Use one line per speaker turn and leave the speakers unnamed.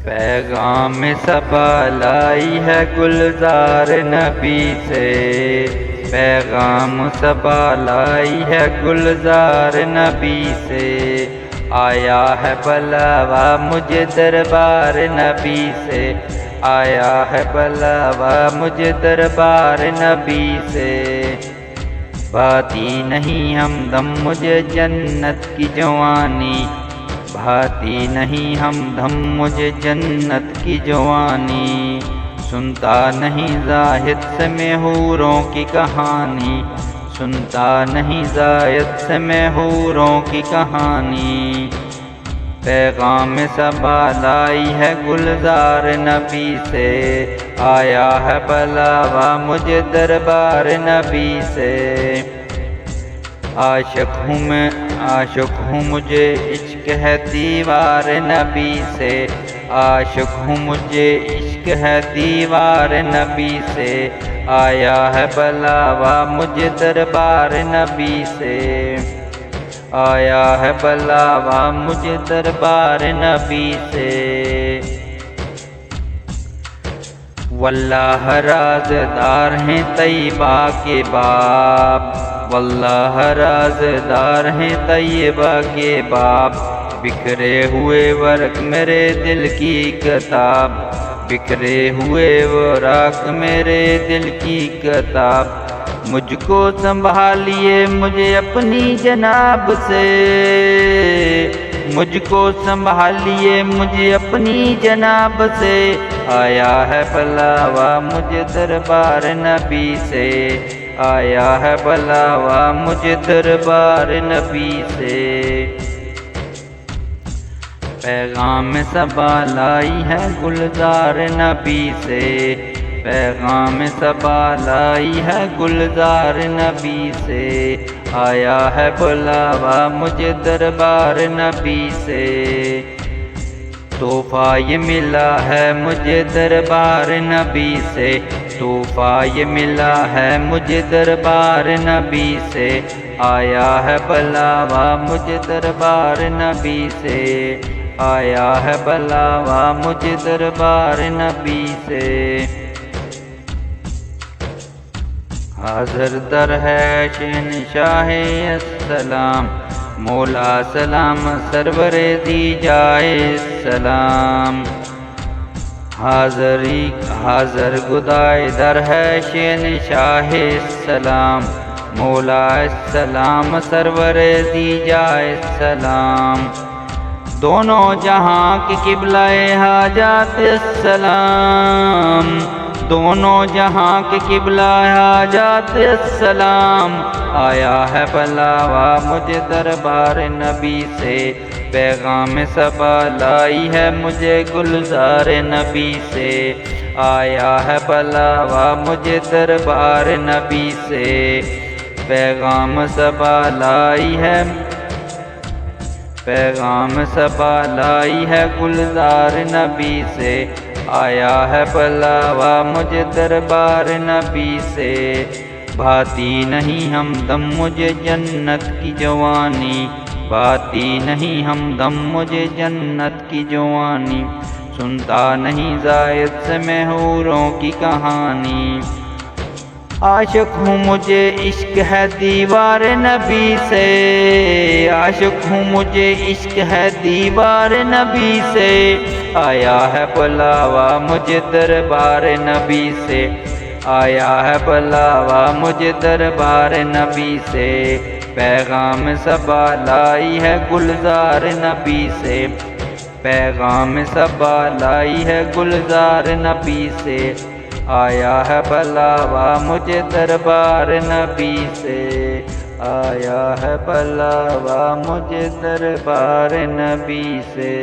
پیغام صبا لائی ہے گلزار نبی سے، پیغام صبا لائی ہے گلزار نبی سے، آیا ہے بلاوا مجھے دربار نبی سے، آیا ہے بلاوا مجھے دربار نبی سے، بھاتی نہیں ہمدم مجھے جنت کی جوانی، بھاتی نہیں ہمدم مجھے جنت کی جوانی، سنتا نہیں زاہد سے میں حوروں کی کہانی، سنتا نہیں زاہد سے میں حوروں کی کہانی، پیغام صبا لائی ہے گلزار نبی سے، آیا ہے بلاوا مجھے دربار نبی سے، عاشق ہوں مجھے عشق ہے دیوار نبی سے، عاشق ہوں مجھے عشق ہے دیوار نبی سے، آیا ہے بلاوا مجھے دربار نبی سے، آیا ہے بلاوا مجھے دربار نبی سے، واللہ رازدار ہیں طیبہ کے باب، واللہ رازدار ہیں طیبہ کے باب، بکھرے ہوئے ورق میرے دل کی کتاب، بکھرے ہوئے ورق میرے دل کی کتاب، مجھ کو سنبھالیے مجھے اپنی جناب سے، مجھ کو سنبھالیے مجھے اپنی جناب سے، آیا ہے بلاوا مجھے دربار نبی سے، آیا ہے بلاوا مجھے دربار نبی سے، پیغام صبا لائی ہے گلزار نبی سے، پیغام صبا لائی ہے گلزار نبی سے، آیا ہے بلاوا مجھے دربار نبی سے، تحفہ یہ ملا ہے مجھے دربار نبی سے، تحفہ یہ ملا ہے مجھے دربار نبی سے، آیا ہے بلاوا مجھے دربار نبی سے، آیا ہے بلاوا مجھے دربار نبی سے، حاضر در ہے شہنشاہ السلام، مولا سلام سرور دی جائے السلام، حاضر گدائے در ہے شہنشاہ السلام، مولا السلام سرور دی جائے السلام، دونوں جہاں کی قبلہ حاجات السلام، دونوں جہاں کی قبلہ حاجات السلام، آیا ہے بلاوا مجھے دربار نبی سے، پیغام صبا لائی ہے مجھے گلزار نبی سے، آیا ہے بلاوا مجھے دربار نبی سے، پیغام صبا لائی ہے، پیغام صبا لائی ہے گلزار نبی سے، آیا ہے بلاوا مجھے دربار نبی سے، بھاتی نہیں ہمدم مجھے جنت کی جوانی، بھاتی نہیں ہمدم مجھے جنت کی جوانی، سنتا نہیں زاہد سے میں حوروں کی کہانی، عاشق ہوں مجھے عشق ہے دیوار نبی سے، عاشق ہوں مجھے عشق ہے دیوار نبی سے، آیا ہے بلاوا مجھے دربار نبی سے، آیا ہے بلاوا مجھے دربار نبی سے، پیغام صبا لائی ہے گلزار نبی سے، پیغام صبا لائی ہے گلزار نبی سے، آیا ہے بلاوا مجھے دربار نبی سے، آیا ہے بلاوا مجھے دربار نبی سے۔